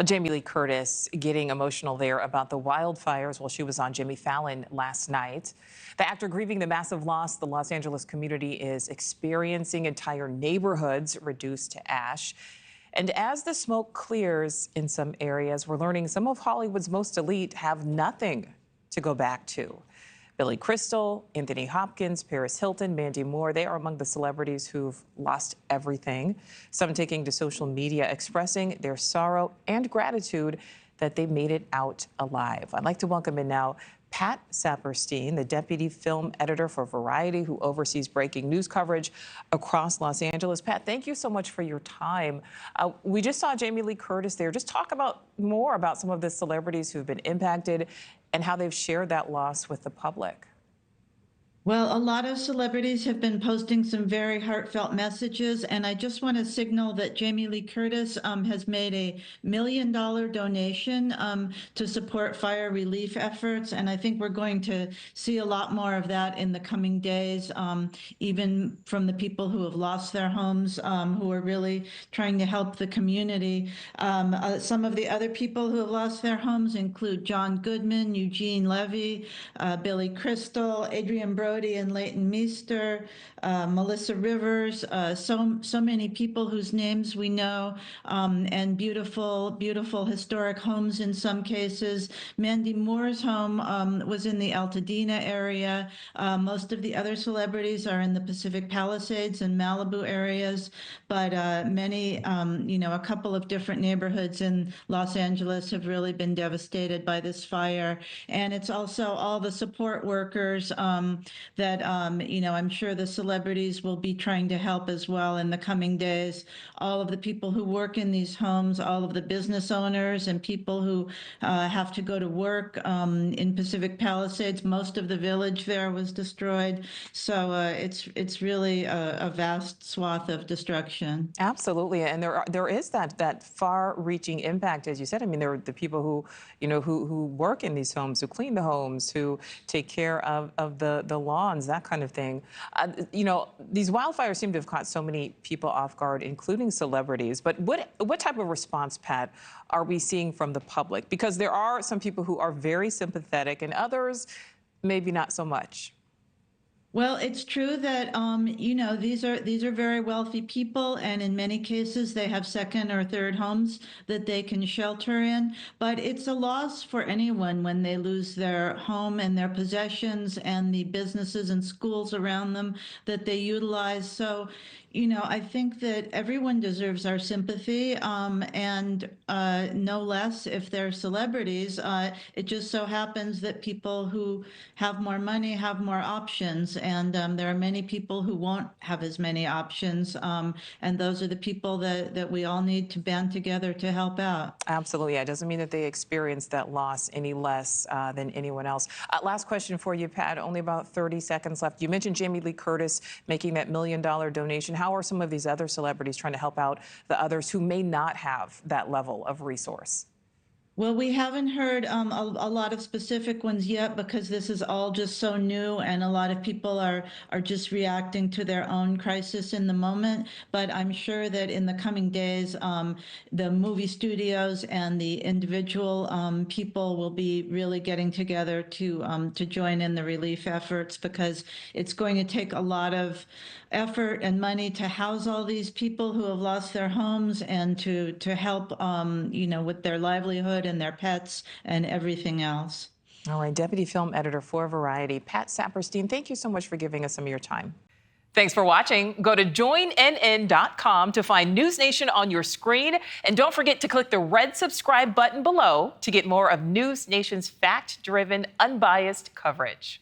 Jamie Lee Curtis getting emotional there about the wildfires while she was on Jimmy Fallon last night. The actor grieving the massive loss the Los Angeles community is experiencing, entire neighborhoods reduced to ash. And as the smoke clears in some areas, we're learning some of Hollywood's most elite have nothing to go back to. Billy Crystal, Anthony Hopkins, Paris Hilton, Mandy Moore, they are among the celebrities who've lost everything. Some taking to social media expressing their sorrow and gratitude that they made it out alive. I'd like to welcome in now Pat Saperstein, the deputy film editor for Variety, who oversees breaking news coverage across Los Angeles. Pat, thank you so much for your time. We just saw Jamie Lee Curtis there. Just talk more about some of the celebrities who've been impacted and how they've shared that loss with the public. Well, a lot of celebrities have been posting some very heartfelt messages, and I just want to signal that Jamie Lee Curtis has made $1 million donation to support fire relief efforts, and I think we're going to see a lot more of that in the coming days, even from the people who have lost their homes, who are really trying to help the community. Some of the other people who have lost their homes include John Goodman, Eugene Levy, Billy Crystal, Adrian Brody, and Leighton Meester, Melissa Rivers, so many people whose names we know, and beautiful historic homes in some cases. Mandy Moore's home was in the Altadena area. Most of the other celebrities are in the Pacific Palisades and Malibu areas, but many, a couple of different neighborhoods in Los Angeles have really been devastated by this fire. And it's also all the support workers that, I'm sure the celebrities will be trying to help as well in the coming days. All of the people who work in these homes, all of the business owners and people who have to go to work in Pacific Palisades. Most of the village there was destroyed. So it's really a vast swath of destruction. Absolutely, and there is that far-reaching impact, as you said. I mean, there are the people who who work in these homes, who clean the homes, who take care of the lawns, that kind of thing. These wildfires seem to have caught so many people off guard, including celebrities. But what type of response, Pat, are we seeing from the public? Because there are some people who are very sympathetic, and others maybe not so much. Well, it's true that these are very wealthy people, and in many cases they have second or third homes that they can shelter in. But it's a loss for anyone when they lose their home and their possessions and the businesses and schools around them that they utilize. So, I think that everyone deserves our sympathy, and no less if they're celebrities. It just so happens that people who have more money have more options, and there are many people who won't have as many options, and those are the people that we all need to band together to help out. Absolutely. It doesn't mean that they experience that loss any less than anyone else. Last question for you, Pat. Only about 30 seconds left. You mentioned Jamie Lee Curtis making that $1 million donation. How are some of these other celebrities trying to help out the others who may not have that level of resource? Well, we haven't heard a lot of specific ones yet because this is all just so new, and a lot of people are just reacting to their own crisis in the moment. But I'm sure that in the coming days, the movie studios and the individual people will be really getting together to join in the relief efforts, because it's going to take a lot of effort and money to house all these people who have lost their homes, and to help with their livelihood and their pets and everything else. All right, Deputy Film Editor for Variety, Pat Saperstein, thank you so much for giving us some of your time. Thanks for watching. Go to joinnn.com to find NewsNation on your screen. And don't forget to click the red subscribe button below to get more of NewsNation's fact-driven, unbiased coverage.